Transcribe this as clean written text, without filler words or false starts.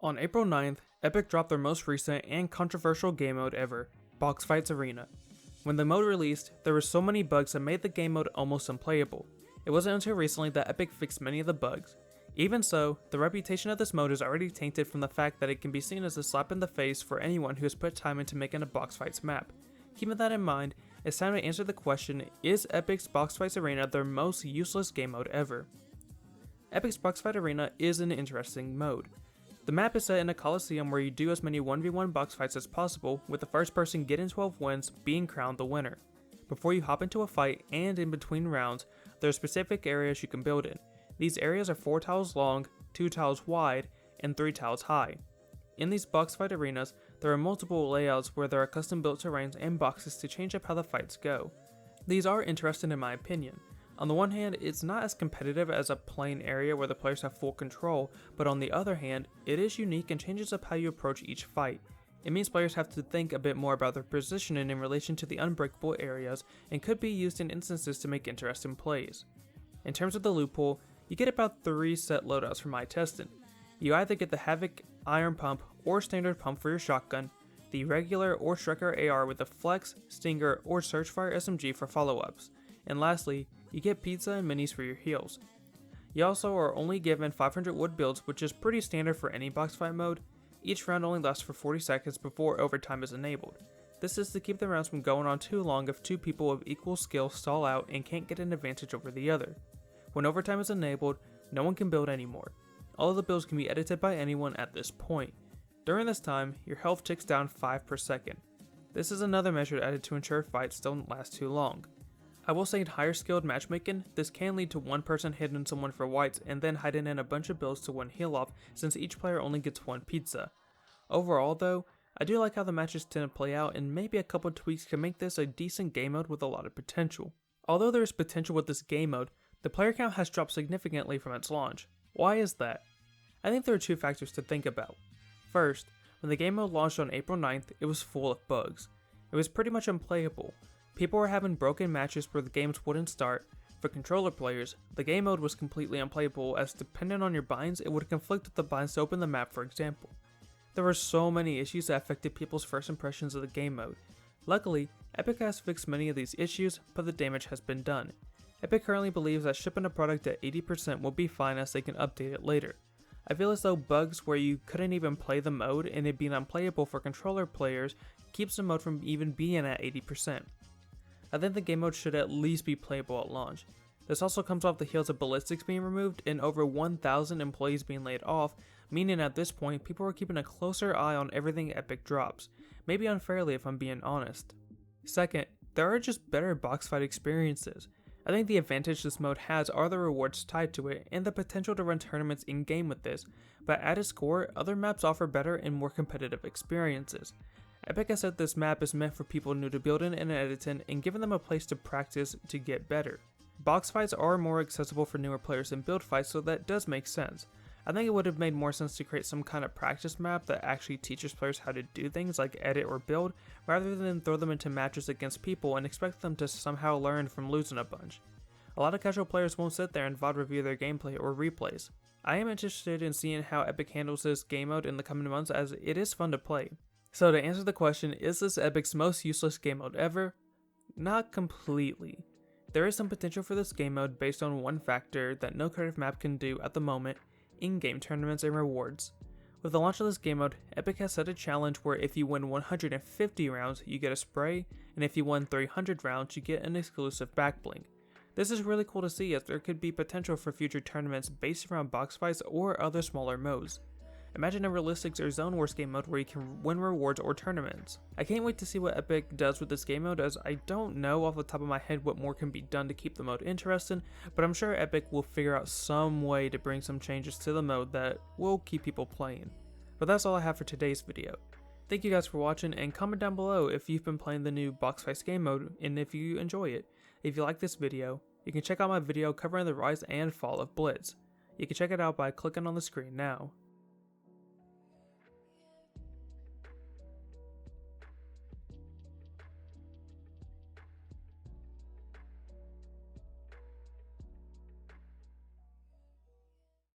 On April 9th, Epic dropped their most recent and controversial game mode ever, Boxfights Arena. When the mode released, there were so many bugs that made the game mode almost unplayable. It wasn't until recently that Epic fixed many of the bugs. Even so, the reputation of this mode is already tainted from the fact that it can be seen as a slap in the face for anyone who has put time into making a Boxfights map. Keeping that in mind, it's time to answer the question, is Epic's Boxfights Arena their most useless game mode ever? Epic's Boxfight Arena is an interesting mode. The map is set in a coliseum where you do as many 1v1 box fights as possible, with the first person getting 12 wins being crowned the winner. Before you hop into a fight and in between rounds, there are specific areas you can build in. These areas are 4 tiles long, 2 tiles wide, and 3 tiles high. In these box fight arenas, there are multiple layouts where there are custom built terrains and boxes to change up how the fights go. These are interesting in my opinion. On the one hand, it's not as competitive as a plain area where the players have full control, but on the other hand, it is unique and changes up how you approach each fight. It means players have to think a bit more about their positioning in relation to the unbreakable areas and could be used in instances to make interesting plays. In terms of the loot pool, you get about 3 set loadouts from my testing. You either get the Havoc Iron Pump or Standard Pump for your shotgun, the regular or Striker AR with the Flex, Stinger, or Surgefire SMG for follow-ups, and lastly, you get pizza and minis for your heals. You also are only given 500 wood builds, which is pretty standard for any box fight mode. Each round only lasts for 40 seconds before overtime is enabled. This is to keep the rounds from going on too long if 2 people of equal skill stall out and can't get an advantage over the other. When overtime is enabled, no one can build anymore. All of the builds can be edited by anyone at this point. During this time, your health ticks down 5 per second. This is another measure added to ensure fights don't last too long. I will say in higher skilled matchmaking, this can lead to one person hitting someone for whites and then hiding in a bunch of builds to win heal off since each player only gets 1 pizza. Overall though, I do like how the matches tend to play out and maybe a couple tweaks can make this a decent game mode with a lot of potential. Although there is potential with this game mode, the player count has dropped significantly from its launch. Why is that? I think there are 2 factors to think about. First, when the game mode launched on April 9th, it was full of bugs. It was pretty much unplayable. People were having broken matches where the games wouldn't start. For controller players, the game mode was completely unplayable as depending on your binds, it would conflict with the binds to open the map for example. There were so many issues that affected people's first impressions of the game mode. Luckily, Epic has fixed many of these issues, but the damage has been done. Epic currently believes that shipping a product at 80% will be fine as they can update it later. I feel as though bugs where you couldn't even play the mode and it being unplayable for controller players keeps the mode from even being at 80%. I think the game mode should at least be playable at launch. This also comes off the heels of ballistics being removed and over 1,000 employees being laid off, meaning at this point people are keeping a closer eye on everything Epic drops, maybe unfairly if I'm being honest. Second, there are just better box fight experiences. I think the advantage this mode has are the rewards tied to it and the potential to run tournaments in-game with this, but at its core, other maps offer better and more competitive experiences. Epic has said this map is meant for people new to building and editing and giving them a place to practice to get better. Box fights are more accessible for newer players than build fights, so that does make sense. I think it would have made more sense to create some kind of practice map that actually teaches players how to do things like edit or build, rather than throw them into matches against people and expect them to somehow learn from losing a bunch. A lot of casual players won't sit there and VOD review their gameplay or replays. I am interested in seeing how Epic handles this game mode in the coming months as it is fun to play. So to answer the question, is this Epic's most useless game mode ever? Not completely. There is some potential for this game mode based on one factor that no creative map can do at the moment, in-game tournaments and rewards. With the launch of this game mode, Epic has set a challenge where if you win 150 rounds, you get a spray, and if you win 300 rounds, you get an exclusive back bling. This is really cool to see as there could be potential for future tournaments based around box fights or other smaller modes. Imagine a realistic or Zone Wars game mode where you can win rewards or tournaments. I can't wait to see what Epic does with this game mode as I don't know off the top of my head what more can be done to keep the mode interesting, but I'm sure Epic will figure out some way to bring some changes to the mode that will keep people playing. But that's all I have for today's video. Thank you guys for watching and comment down below if you've been playing the new Box Fights game mode and if you enjoy it. If you like this video, you can check out my video covering the rise and fall of Blitz. You can check it out by clicking on the screen now.